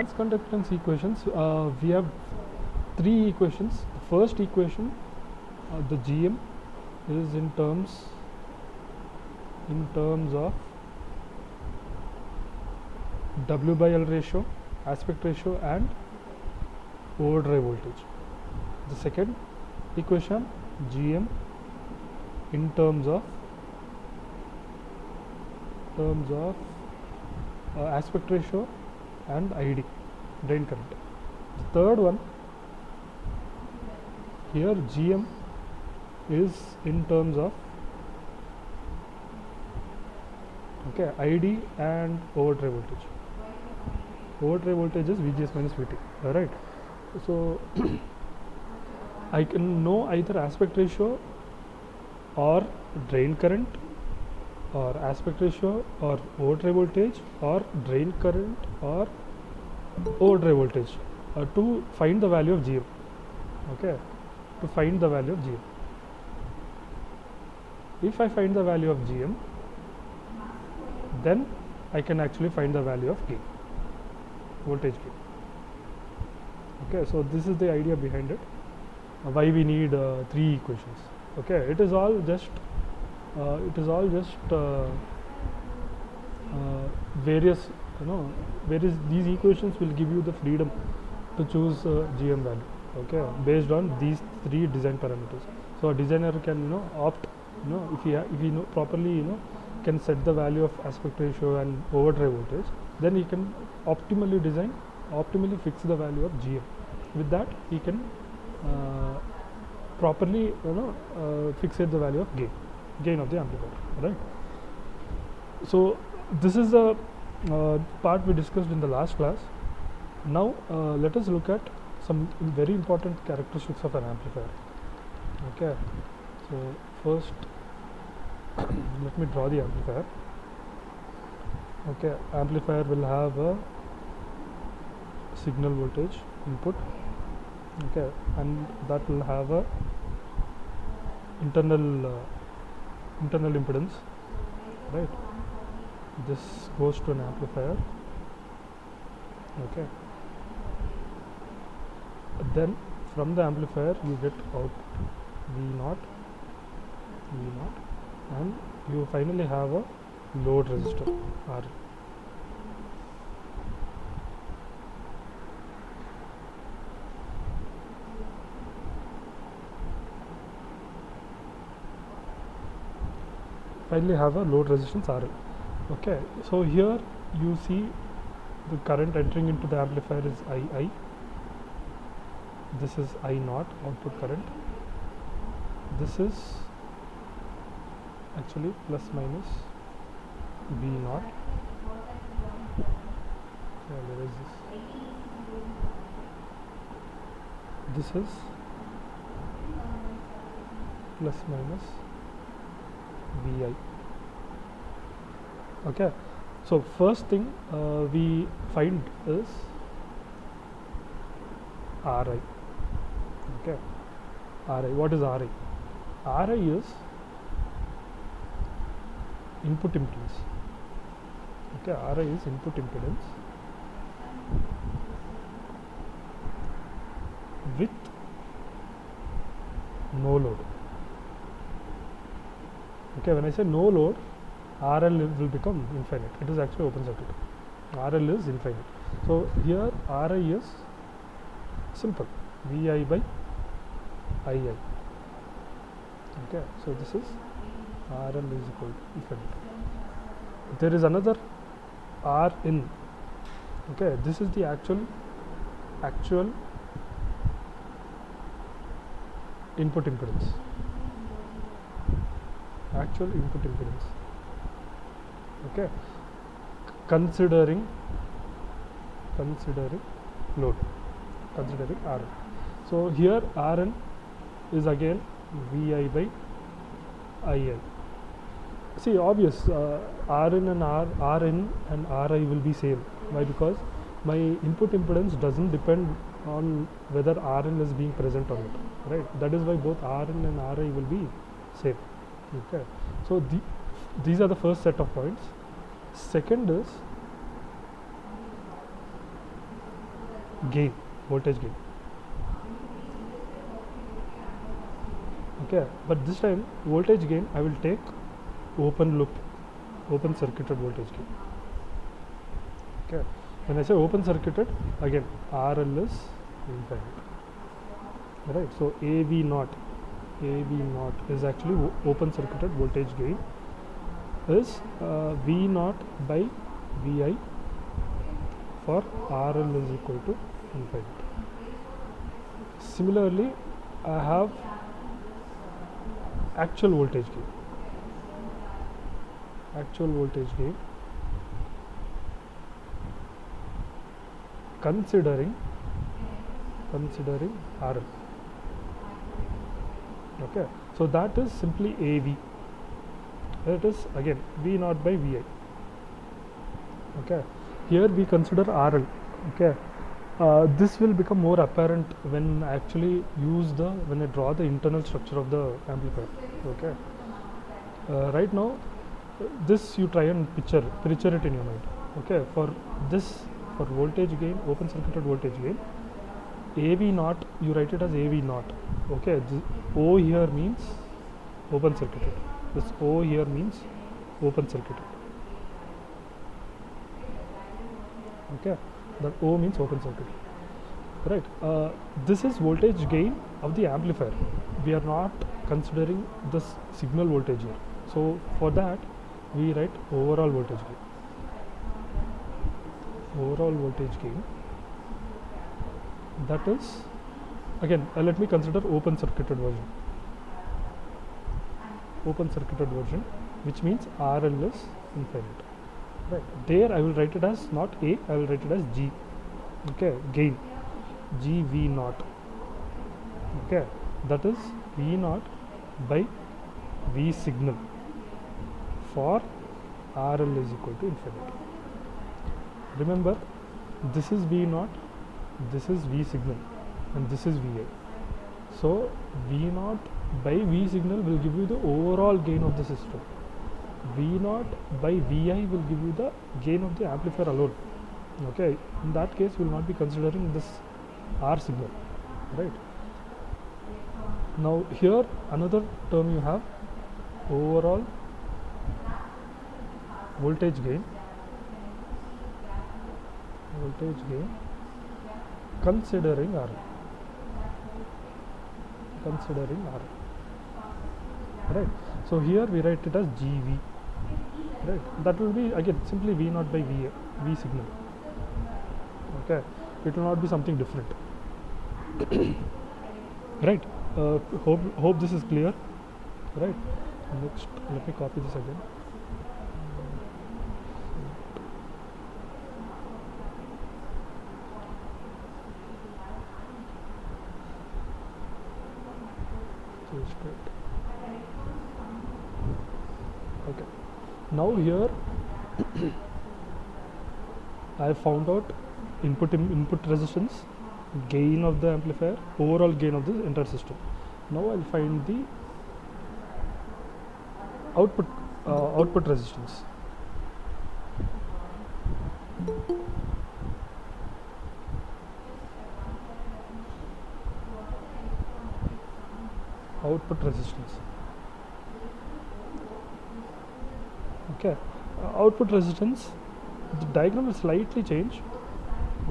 max conductance equations, we have three equations. The first equation, the GM, is in terms of W by L ratio, aspect ratio, and overdrive voltage. The second equation, GM, in terms of aspect ratio and ID, drain current. The third one, here GM is in terms of ID and overdrive voltage. Overdrive voltage is VGS minus VT. Alright. So I can know either aspect ratio or drain current, or aspect ratio or overdrive voltage, or drain current or overdrive voltage, to find the value of GM. Okay, to find the value of GM. If I find the value of GM, then I can actually find the value of gain, voltage gain. Okay, so this is the idea behind it. Why we need three equations. Okay, it is all just various, these equations will give you the freedom to choose GM value, okay, based on these three design parameters. So a designer can opt, if he know properly, can set the value of aspect ratio and overdrive voltage, then he can optimally fix the value of GM. With that, he can properly fixate the value of gain of the amplifier, right? So this is the part we discussed in the last class. Now let us look at some very important characteristics of an amplifier. Okay, so first let me draw the amplifier. Okay, amplifier will have a signal voltage input, okay, and that will have a internal impedance, right? This goes to an amplifier, okay. Then from the amplifier you get output V0, and you finally have a load resistor R. Finally have a load resistance RL. Okay, so here you see the current entering into the amplifier is II. This is I0, output current. This is actually plus minus V0. Where is this? This is plus minus Vi. Okay, so first thing we find is Ri. Okay, Ri. What is Ri? Ri is input impedance. Okay, Ri is input impedance with no load. Okay, when I say no load, RL will become infinite. It is actually open circuit. RL is infinite. So here Ri is simple, Vi by II. Okay, so this is RL is equal to infinite. There is another Rin. Okay, this is the actual input impedance. Actual input impedance. Okay, considering load, considering Rn. So here Rn is again Vi by IL. See, obvious, Rn and Ri will be same. Why? Because my input impedance doesn't depend on whether Rn is being present or not, right? That is why both Rn and Ri will be same. Okay, so these are the first set of points. Second is gain, voltage gain. Okay, but this time voltage gain I will take open loop, open circuited voltage gain. Okay, when I say open circuited, again RL is infinite, right? So AV naught is actually open circuited voltage gain is V naught by Vi for RL is equal to infinite. Similarly, I have actual voltage gain. Actual voltage gain considering RL. Okay, so that is simply AV. That is again V naught by Vi. Okay, here we consider RL. Okay, this will become more apparent when I actually when I draw the internal structure of the amplifier. Okay, right now this you try and picture it in your mind. Okay, for voltage gain, open circuited voltage gain, AV naught, you write it as AV naught. Okay, this O here means open circuited. This O here means open circuited. Okay, that O means open circuit, right? This is voltage gain of the amplifier. We are not considering this signal voltage here. So for that we write overall voltage gain. Overall voltage gain, that is again let me consider open circuited version. Open circuited version, which means RL is infinite. Right, there I will write it as not A, I will write it as G. Okay, gain GV naught. Okay, that is V naught by V signal for RL is equal to infinite. Remember, this is V naught, this is V signal, and this is Vi. So V naught by V signal will give you the overall gain of the system. V naught by Vi will give you the gain of the amplifier alone. Okay, in that case we will not be considering this R signal, right? Now here another term you have, overall voltage gain considering R. Right, so here we write it as GV. Right, that will be again simply V naught by V signal. Okay, it will not be something different. Right, hope this is clear. Right, next let me copy this again. Okay, now here I found out input resistance, gain of the amplifier, overall gain of the entire system. Now I'll find the output resistance. Output resistance. Okay, output resistance, the diagram will slightly change.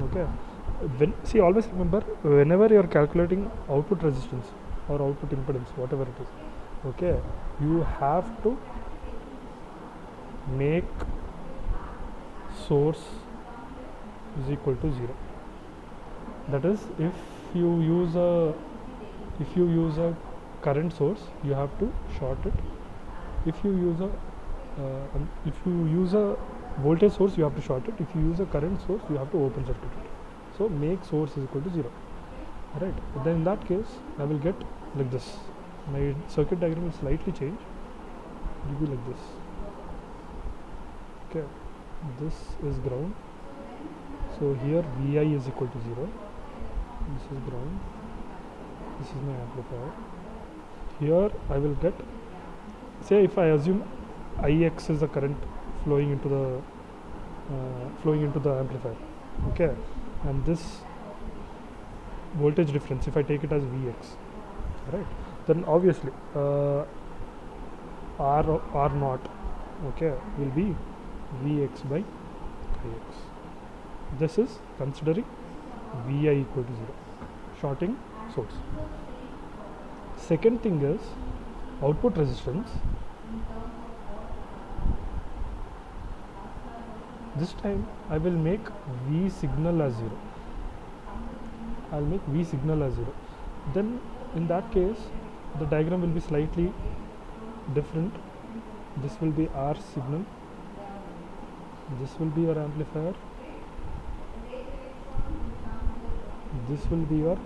Okay, see, always remember, whenever you are calculating output resistance or output impedance, whatever it is, okay, you have to make source is equal to 0. That is, if you use a current source, you have to short it. If you use a voltage source, you have to short it. If you use a current source, you have to open circuit it. So make source is equal to 0. Right, then in that case I will get like this. My circuit diagram will slightly change. It will be like this. Okay, this is ground. So here Vi is equal to 0. This is ground. This is my amplifier. Here I will get, say if I assume Ix is the current flowing into the amplifier. Okay, and this voltage difference, if I take it as Vx, right, then obviously R naught, okay, will be Vx by Ix. This is considering Vi equal to 0, shorting source. Second thing is output resistance. This time I will make V signal as 0. I'll make V signal as 0. Then in that case the diagram will be slightly different. This will be R signal, this will be your amplifier, this will be your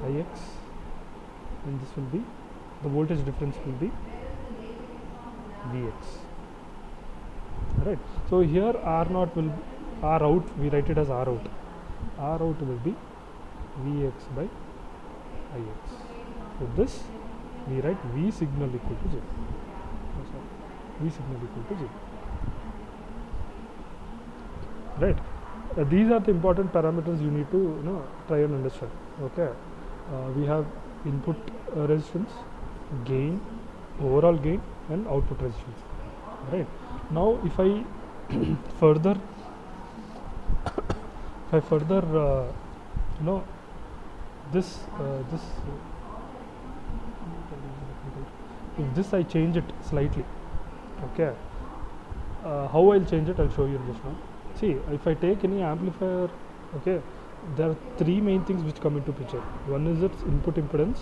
Ix, and this will be the voltage difference will be Vx. Right. So here R naught will R out, we write it as R out. R out will be Vx by Ix. So this we write V signal equal to 0. Oh, sorry. V signal equal to 0. Right. These are the important parameters you need to try and understand. Okay. We have input resistance, gain, overall gain, and output resistance. Right. Now if I further this if this I change it slightly, okay, how I'll change it I'll show you just now. See, if I take any amplifier, okay, there are three main things which come into picture. One is its input impedance,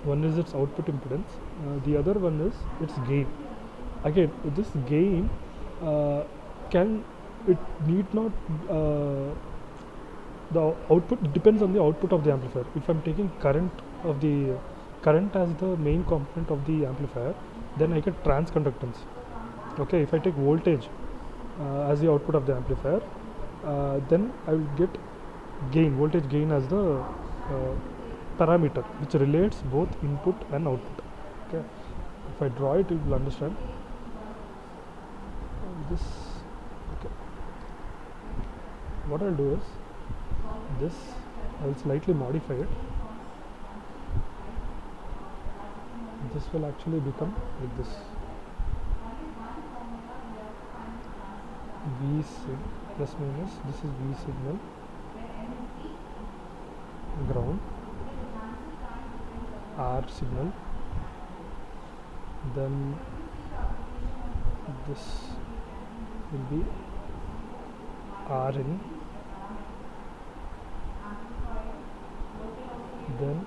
one is its output impedance, the other one is its gain. Again, this gain need not the output depends on the output of the amplifier. If I'm taking current as the main component of the amplifier, then I get transconductance. Okay, if I take voltage as the output of the amplifier, then I will get voltage gain as the parameter which relates both input and output. Okay, if I draw it, you will understand. This, okay, what I'll do is this I will slightly modify it. This will actually become like this. V plus minus, this is V signal, ground, R signal, then this will be R in, then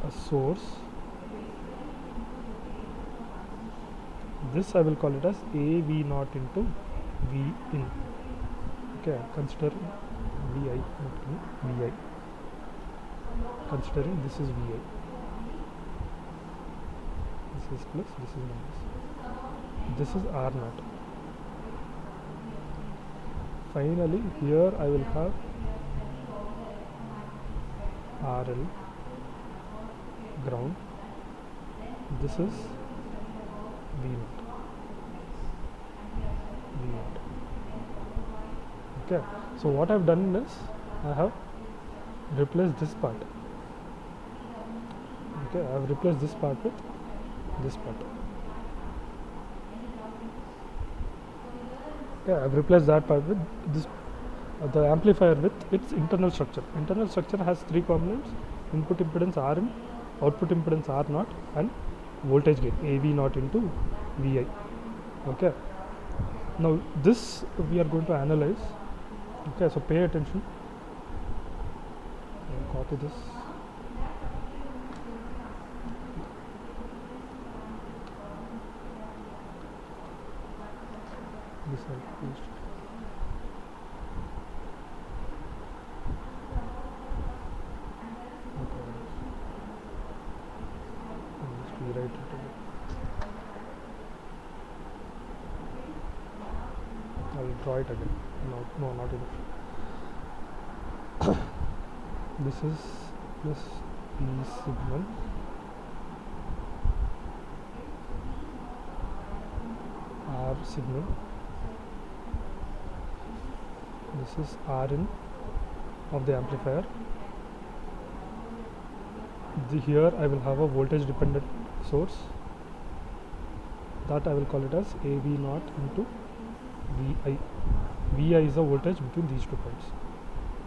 a source. This I will call it as AV naught into V in. Okay, consider Vi not in Vi. Considering this is Vi. This is plus, this is minus. This is R naught. Finally, here I will have RL, ground. This is V naught. Okay, so what I have done is I have replaced this part. Okay, I have replaced this part with this part. Okay, I have replaced that part with this, the amplifier with its internal structure. Internal structure has three components: input impedance Rn, output impedance R naught, and voltage gain AV naught into Vi. Okay, now this we are going to analyze. Okay, so pay attention. I'll copy this. This I'll paste. Okay, I'll just rewrite it again. I'll draw it again. No, not enough. This is plus V signal, R signal, this is Rin of the amplifier, here I will have a voltage dependent source that I will call it as AV naught into VI. VI is the voltage between these 2 points.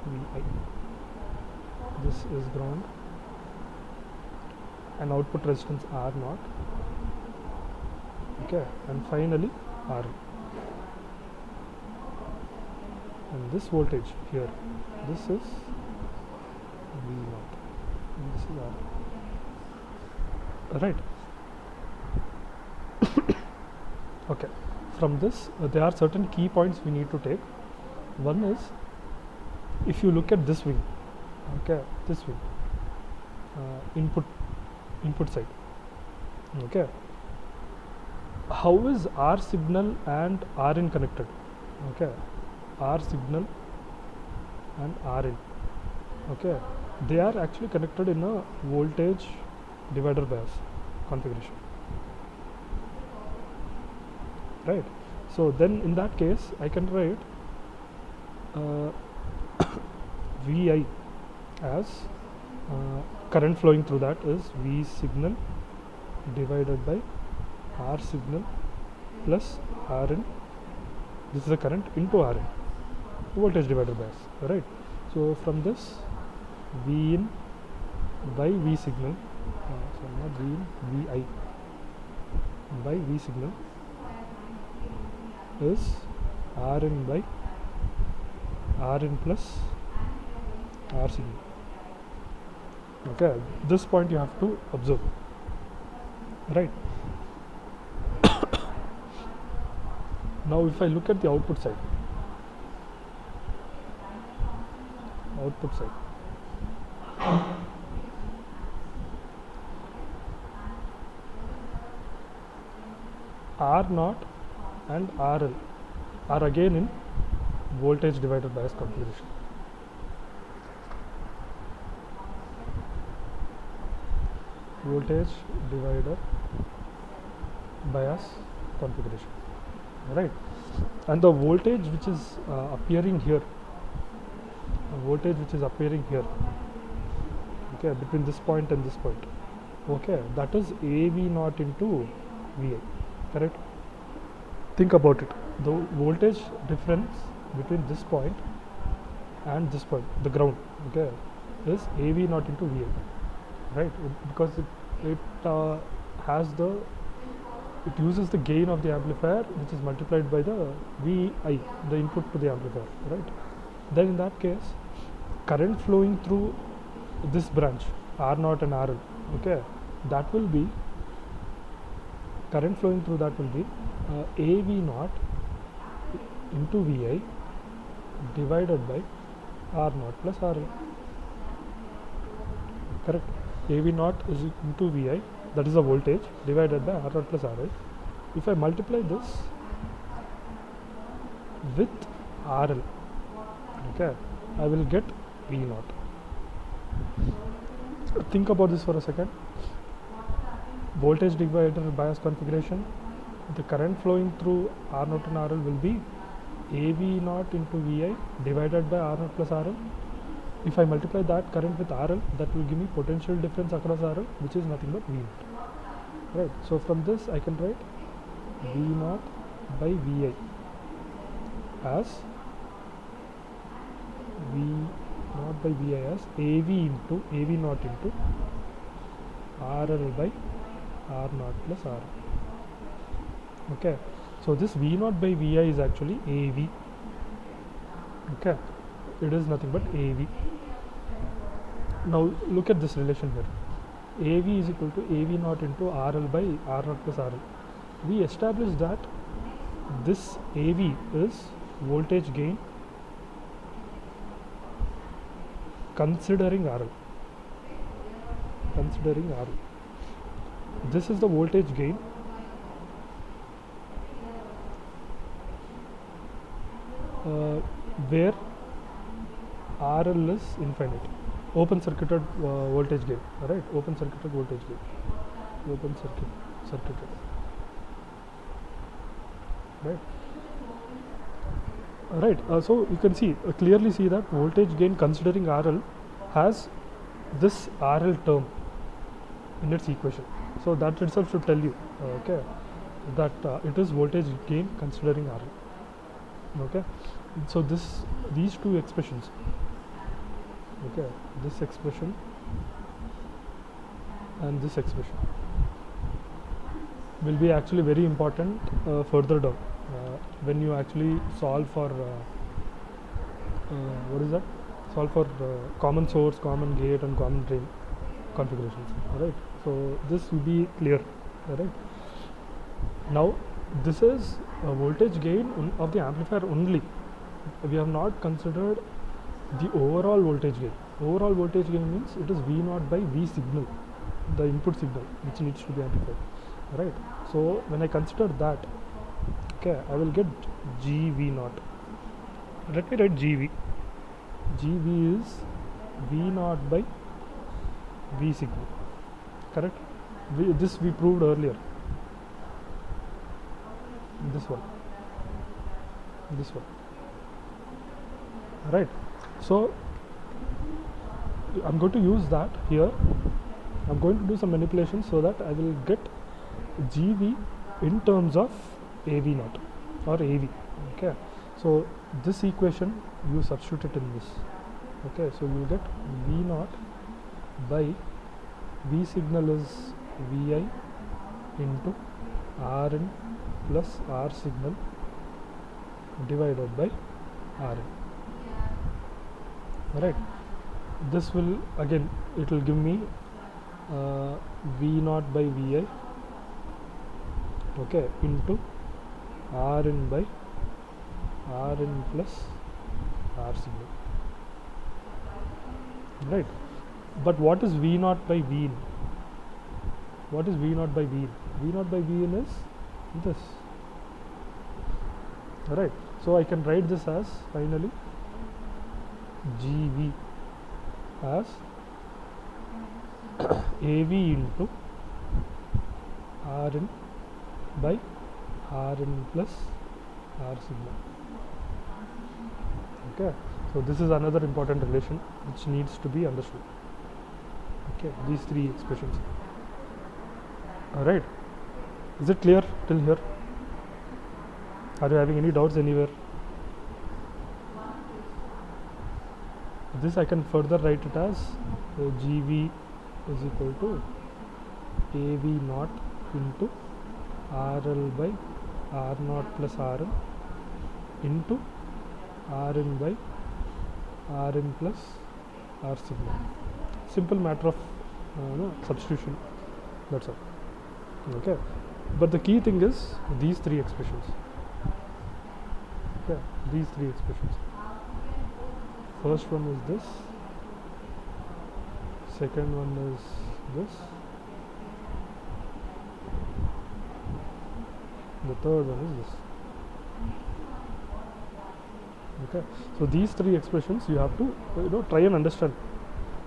VI. This is ground and output resistance R naught. Okay, and finally R. And this voltage here, this is V naught. And this is R. Right. Okay. From this, there are certain key points we need to take. One is, if you look at this wing, okay, this wing, input side, okay, how is R signal and Rin connected? Okay, R signal and Rin, okay, they are actually connected in a voltage divider bias configuration, right? So then in that case I can write VI as current flowing through that is V signal divided by R signal plus Rin. This is the current into Rin, voltage divider bias, right? So from this, V in by V signal, sorry, not V in, VI by V signal is Rin by Rin plus R signal. Okay, this point you have to observe, right? Now if I look at the output side, R naught and RL are again in voltage divider bias configuration. Voltage divider bias configuration, right? And the voltage which is appearing here, okay, between this point and this point, okay, that is AV naught into VI, correct? Think about it. The voltage difference between this point and this point, the ground, okay, is AV naught into VI, right? Because it uses the gain of the amplifier, which is multiplied by the VI, the input to the amplifier, right? Then in that case, current flowing through this branch R naught and RL, okay, that will be current flowing through that will be AV naught into VI divided by R naught plus RL, correct? AV naught is into VI, that is the voltage, divided by R naught plus RL. If I multiply this with RL, okay, I will get V naught. Think about this for a second. Voltage divider bias configuration, the current flowing through R naught and RL will be AV naught into VI divided by R naught plus RL. If I multiply that current with RL, that will give me potential difference across RL, which is nothing but V naught, right? So from this I can write V naught by VI as V naught by VI as AV naught into RL by R naught plus RL. Okay, so this V naught by VI is actually AV. Okay, it is nothing but AV. Now look at this relation here. AV is equal to AV naught into RL by R naught plus RL. We established that this AV is voltage gain considering RL. This is the voltage gain where RL is infinite. Open circuited voltage gain, right? Open circuited, right? So you can see clearly see that voltage gain considering RL has this RL term, in its equation. So that itself should tell you, okay, that it is voltage gain considering RL. Okay, so these two expressions, okay, this expression and this expression will be actually very important further down when you actually solve for what is that? Solve for common source, common gate, and common drain configurations. Alright. So this will be clear. Alright. Now this is a voltage gain of the amplifier only. We have not considered the overall voltage gain. Overall voltage gain means it is V naught by V signal, the input signal which needs to be amplified. Right. So when I consider that, okay, I will get GV naught. Let me write GV. GV is V naught by V signal. Correct? This we proved earlier. This one. This one. Right. So I'm going to use that here. I'm going to do some manipulations so that I will get GV in terms of AV naught or AV. Okay. So this equation you substitute it in this. Okay. So you get V naught by V signal is Vi into Rn plus R signal divided by Rn. Right. This will again, it will give me V naught by Vi, okay, into Rn by Rn plus R signal. Right. But what is V naught by V in? What is V naught by V in? V naught by V in is this. Right. So I can write this as finally GV as AV into Rn by Rn plus R signal. Okay. So this is another important relation which needs to be understood. Okay, these three expressions. Alright. Is it clear till here? Are you having any doubts anywhere? This I can further write it as GV is equal to AV naught into RL by R naught plus RL into Rn by Rn plus R signal. Simple matter of substitution. That's all. Okay. But the key thing is these three expressions. Okay. These three expressions. First one is this. Second one is this. The third one is this. Okay. So these three expressions you have to try and understand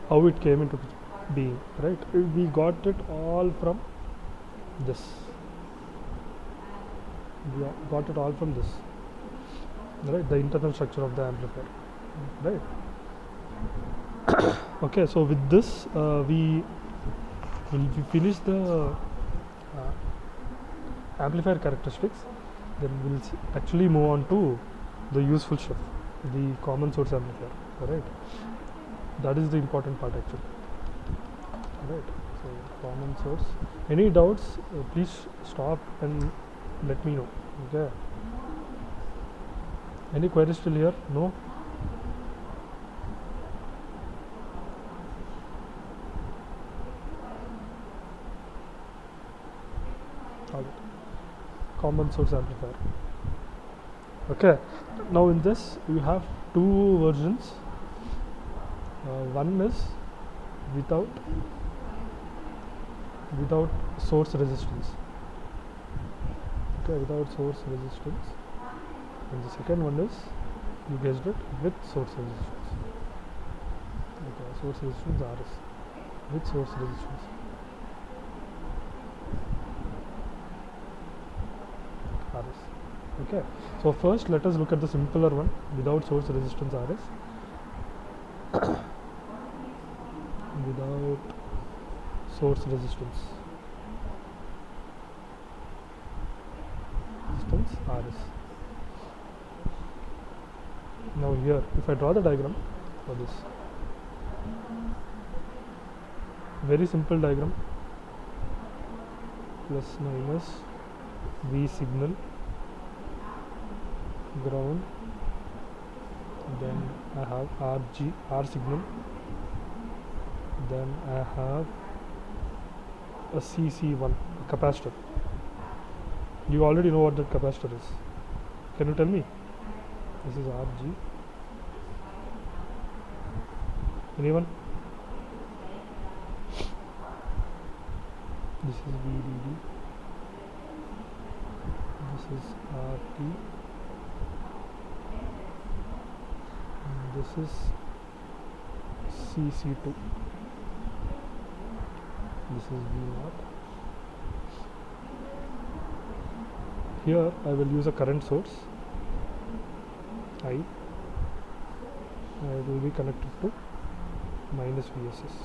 how it came into being. Right. We got it all from this. We got it all from this. Right. The internal structure of the amplifier. Right. Okay, so with this we finish the amplifier characteristics. Then we'll actually move on to the useful stuff, the common source amplifier. Right. That is the important part actually. Right. So common source. Any doubts? Please stop and let me know. Okay. Any queries still here? No. Common source amplifier. Okay. Now in this you have two versions. One is without source resistance. Okay, without source resistance. And the second one is, you guessed it, with source resistance. Okay, source resistance Rs. With source resistance. Rs. Okay. So first let us look at the simpler one, without source resistance Rs. Without source resistance Rs. Now here if I draw the diagram for this, very simple diagram, plus minus V signal, ground, then I have R signal, then I have a CC1 capacitor. You already know what that capacitor is. Can you tell me? This is RG. Anyone? This is VDD. This is RT. And this is CC2. This is V0. Here I will use a current source I, and it will be connected to minus VSS.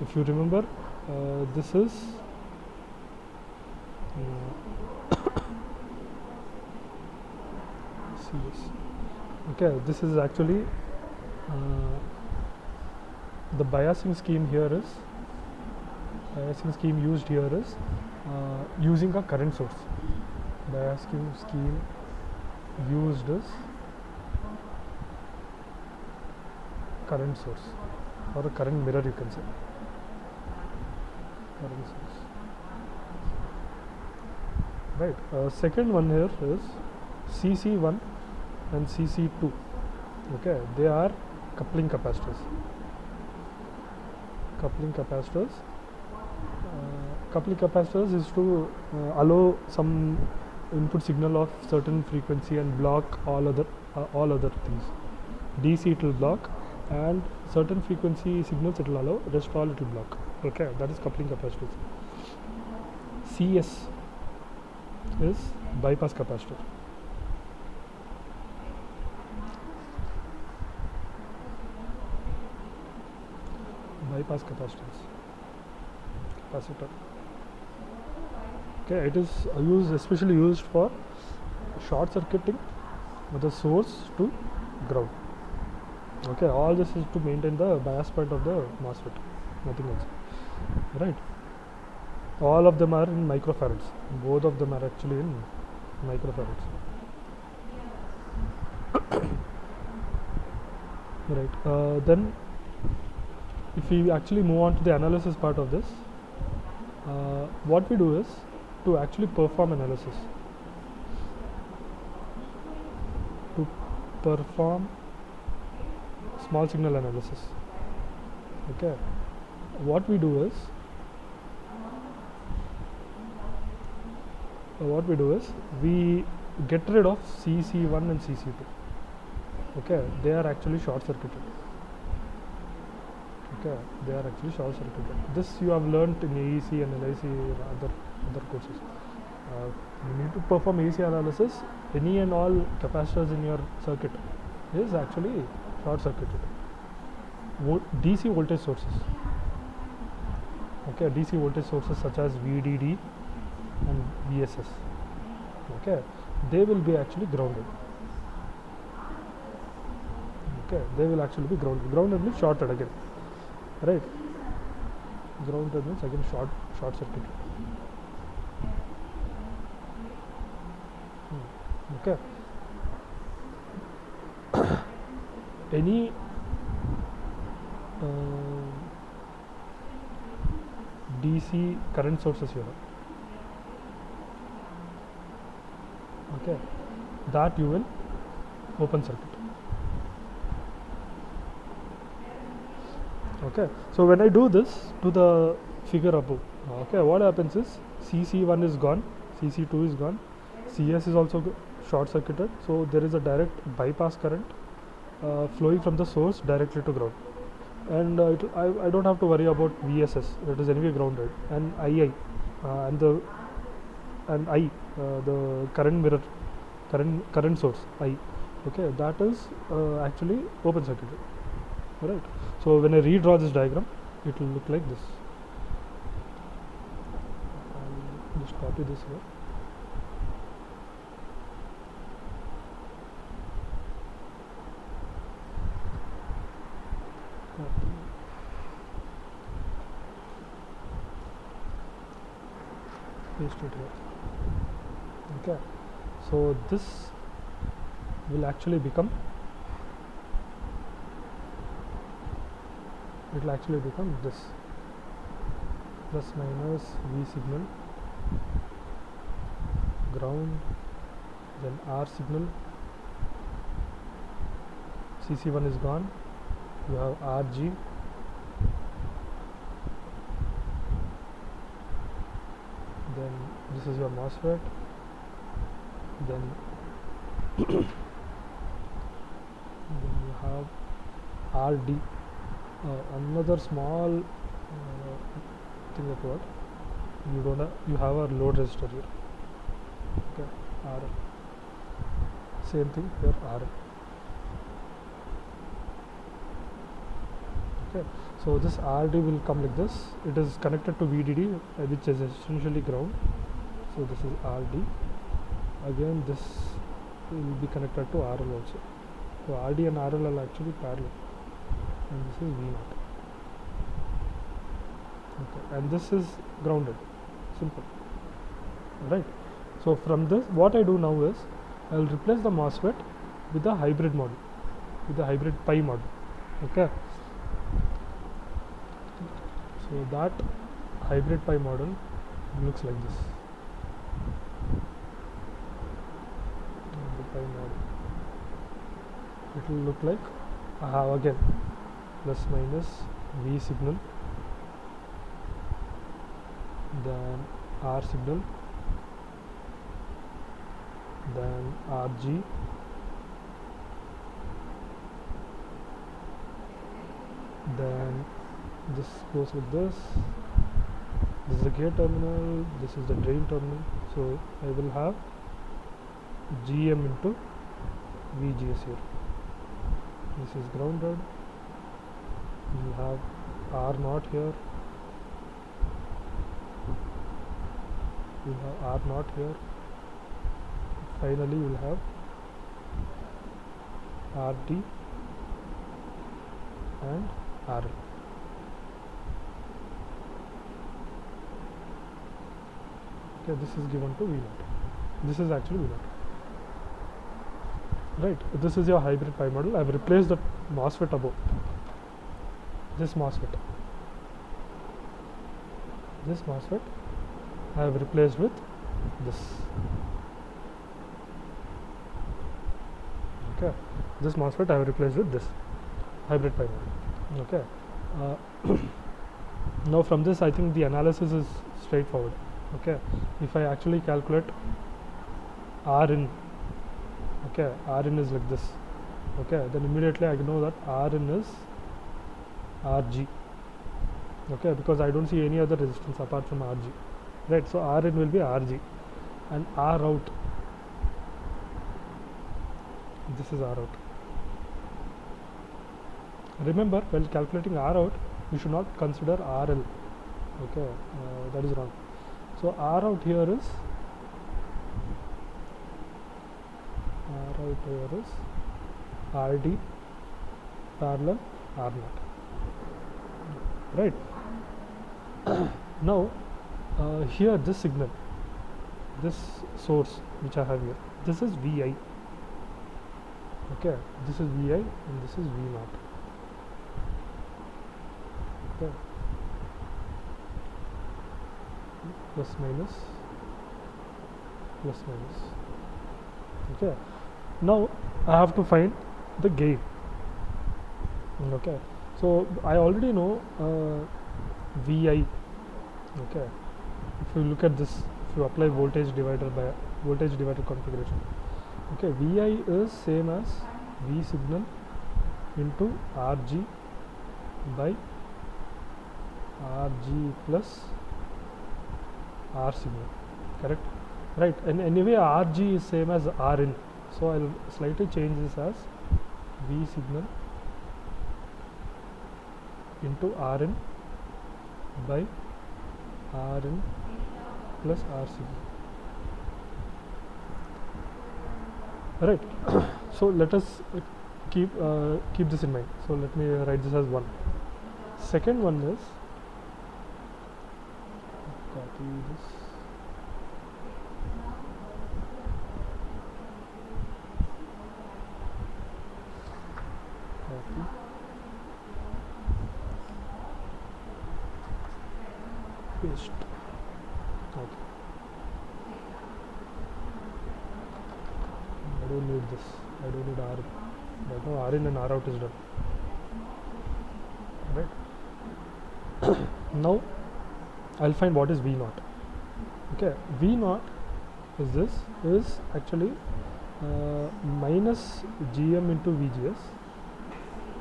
If you remember, this is CS. Okay, this is actually the biasing scheme here is used here is using a current source. Biasing scheme used is current source or a current mirror, you can say. Current source. Right. Second one here is CC1 and CC2. Okay, they are coupling capacitors. Coupling capacitors. Coupling capacitors is to allow some input signal of certain frequency and block all other things. DC it will block, and certain frequency signals it will allow, rest all it will block. Okay, that is coupling capacitors. CS is bypass capacitor. Bypass capacitors. Capacitor. Okay, it is especially used for short circuiting the source to ground. Okay, all this is to maintain the bias point of the MOSFET, nothing else. Right. All of them are in microfarads. Both of them are actually in microfarads. Right. Then, if we actually move on to the analysis part of this, what we do is to actually perform analysis. To perform small signal analysis. Okay. What we do is we get rid of CC1 and CC2. Okay, they are actually short circuited. Okay, they are actually short circuited. This you have learnt in AEC and LIC and other courses. You need to perform AEC analysis. Any and all capacitors in your circuit is actually short circuited. DC voltage sources. Okay, DC voltage sources such as VDD and VSS. Okay, they will be actually grounded. Okay, they will actually be grounded. Grounded means shorted again. Right. Grounded means again short circuit. Okay. Any DC current sources here. Okay, that you will open circuit. Okay, so when I do this to the figure above, okay, what happens is CC1 is gone, CC2 is gone, CS is also short circuited, so there is a direct bypass current flowing from the source directly to ground, and I don't have to worry about VSS, it is anyway grounded, and II the current mirror, current source I, okay, that is actually open circuited. Right. So when I redraw this diagram, it will look like this. just copy this here. Copy. Paste it here. Okay, so this will actually become, it will actually become this plus minus V signal, ground, then R signal, CC1 is gone, you have RG, then this is your MOSFET, then then you have RD, another small thing of what you don't have, you have a load resistor here. Okay, RL, same thing here, RL. Okay, so this RD will come like this. It is connected to VDD, which is essentially ground. So this is RD. Again, this will be connected to RL also. So RD and RL are actually parallel, and this is V0. Okay, and this is grounded. Simple, right? So from this, what I do now is I will replace the MOSFET with the hybrid model, with the hybrid pi model. Okay. So that hybrid pi model looks like this. Hybrid pi model. It will look like I have again plus minus V signal, then R signal, then RG, then this goes with this. This is the gate terminal, this is the drain terminal. So I will have GM into VGS here. This is grounded. You have R0 here. You have R0 here. Finally, you will have RD and RL. Okay, this is given to V0. This is actually V0. Right, this is your hybrid pi model. I have replaced the MOSFET above. This MOSFET I have replaced with this. Okay, this MOSFET I have replaced with this hybrid pi model. Okay, now from this I think the analysis is straightforward. Okay, if I actually calculate Rin, okay, Rin is like this. Okay, then immediately I know that Rin is RG. Okay, because I don't see any other resistance apart from RG. Right, so Rin will be RG, and R out, this is R out. Remember, while calculating R out, you should not consider RL. Okay, that is wrong. So R out here is RD parallel R0. Right. Now here this signal, this source which I have here, this is Vi. Okay, this is Vi and this is V0. Okay, plus minus. Okay, now I have to find the gain. Okay, so I already know Vi. Okay, if you look at this, if you apply voltage divider configuration, okay, Vi is same as V signal into Rg by Rg plus R signal, correct? Right, and anyway Rg is same as Rin, so I'll slightly change this as V signal into Rin by Rin plus RC. Right. So let us keep this in mind. So let me write this as 1. Second one is, copy this. Copy. Paste. Okay. I don't need this. I don't need R. Right now R in and R out is done. Right. Now I'll find what is V naught. Okay, V naught is actually minus GM into VGS,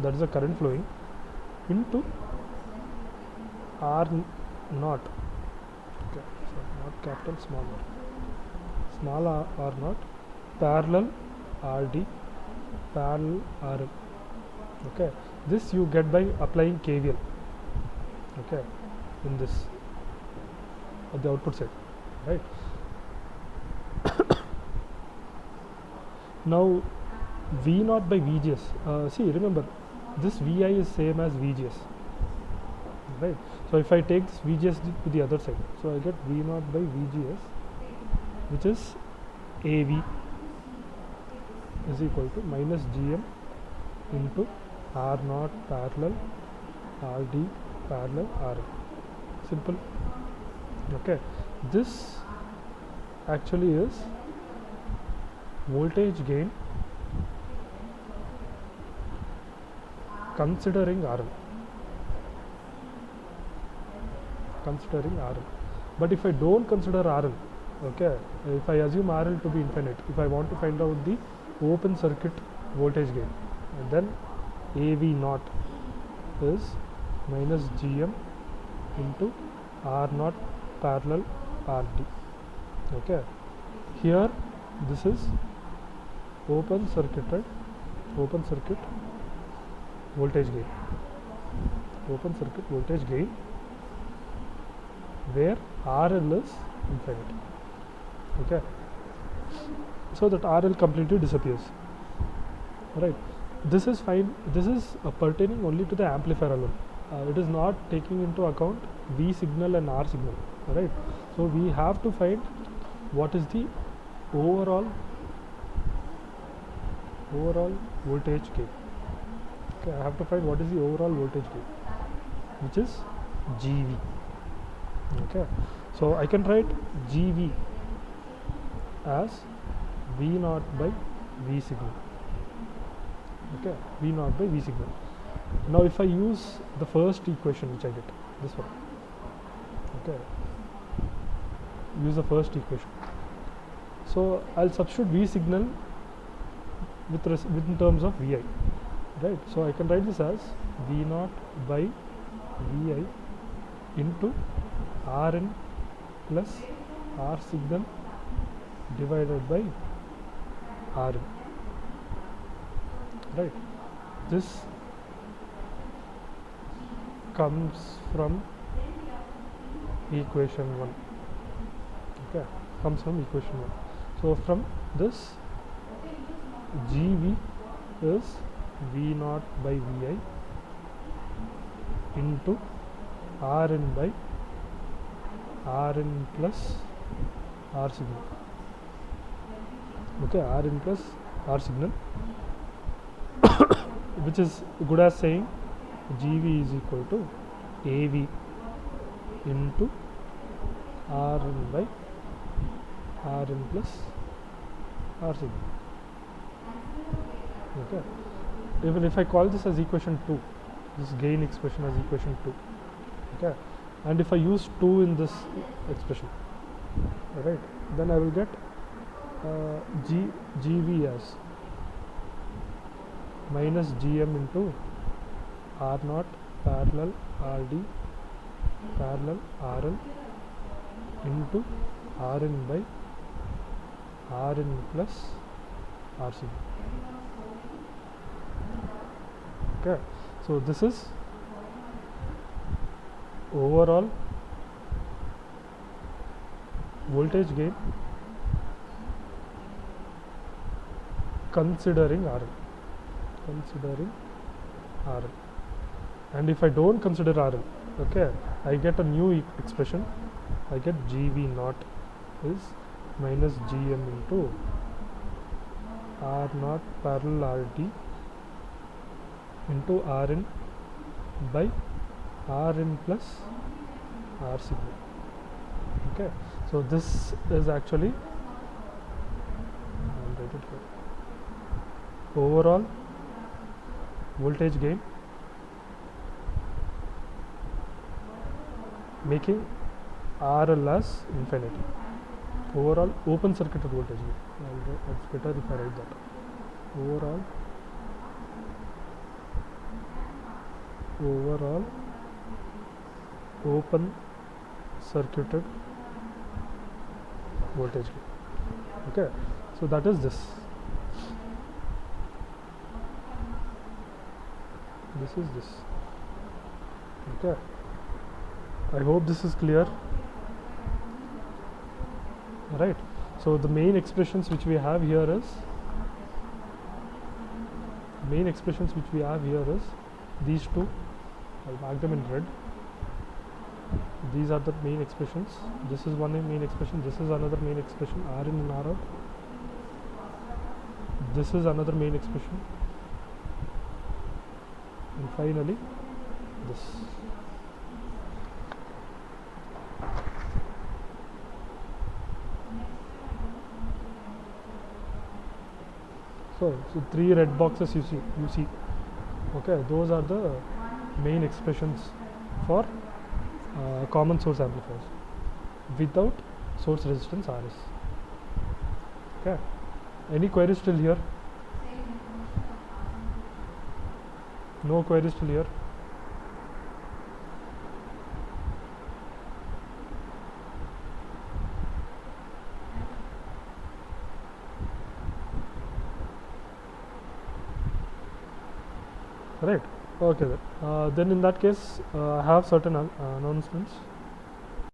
that is the current flowing, into R naught. Okay, so not capital, small r naught parallel RD parallel RL. Okay, this you get by applying KVL. Okay, in this at the output side, right? Now V naught by VGS, see, remember this VI is same as VGS, right? So if I take this VGS to the other side, so I get V naught by VGS, which is AV is equal to minus GM into R naught parallel RD parallel RL. Simple. Okay, this actually is voltage gain considering RL. But if I don't consider RL, okay, if I assume RL to be infinite, if I want to find out the open circuit voltage gain, then AV naught is minus GM into R naught parallel RD. Okay, here this is open circuit voltage gain, where RL is infinite. Okay, so that RL completely disappears. Right, this is fine. This is pertaining only to the amplifier alone. It is not taking into account V signal and R signal. Right, so we have to find what is the overall voltage gain. Okay, I have to find what is the overall voltage gain, which is GV. Okay, so I can write GV as V naught by V signal. Okay, V naught by V signal. Now if I use the first equation, which I get, this one, okay, use the first equation. So I'll substitute V signal in terms of VI, right? So I can write this as V naught by VI into Rn plus R signal divided by Rn, right? This comes from equation 1. Okay, comes from equation 1. So from this, GV is V naught by VI into Rn by Rn plus R signal. Okay, Rn plus R signal, which is good as saying GV is equal to AV into Rn by Rn plus R signal. Okay, even if I call this as equation 2, this gain expression as equation 2, okay, and if I use 2 in this expression, right, then I will get GV as minus GM into R naught parallel RD parallel RL into Rn by Rn plus R signal. Okay, so this is voltage gain considering RL, considering RL. And if I don't consider RL, okay, I get a new expression. I get GV naught is minus GM into R naught parallel RT into Rn by Rn plus R sigma. Okay, so this is actually, I'll write it here, overall voltage gain making RL as infinity, overall open circuited voltage gain. It's better if I write that. Overall open circuited voltage gain. Okay, so that is this. This is this. Okay, I hope this is clear. Right, so the main expressions which we have here is these two. I'll mark them in red. These are the main expressions. This is one main expression, this is another main expression, Rn and Rout. This is another main expression, and finally this. So three red boxes you see. Okay, those are the main expressions for common source amplifiers without source resistance Rs. Okay, any queries till here? No queries till here? Right, okay then. Then in that case, I have certain announcements.